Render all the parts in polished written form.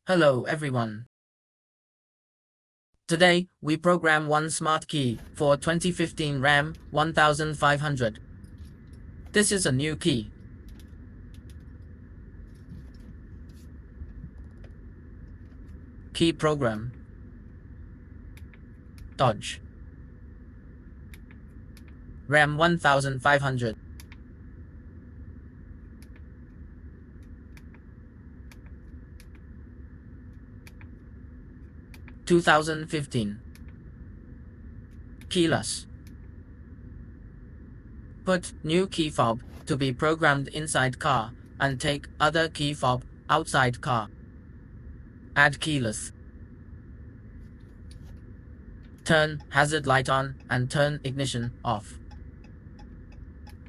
Hello everyone. Today, we program one smart key for 2015 RAM 1500. This is a new key. Key program. Dodge. RAM 1500. (2015) Keyless. Put new key fob to be programmed inside car and take other key fob outside car. Add keyless. Turn hazard light on and turn ignition off.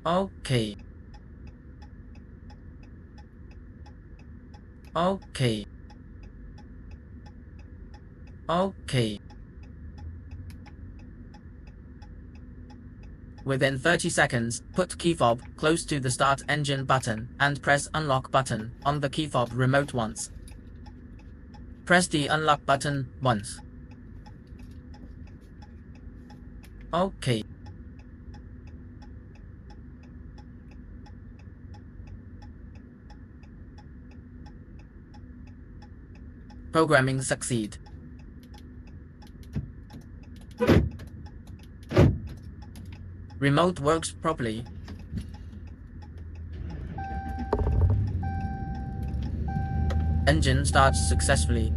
OK. OK. OK. Within 30 seconds, put key fob close to the start engine button and press unlock button on the key fob remote once. Press the unlock button once. OK. Programming succeed. Remote works properly. Engine starts successfully.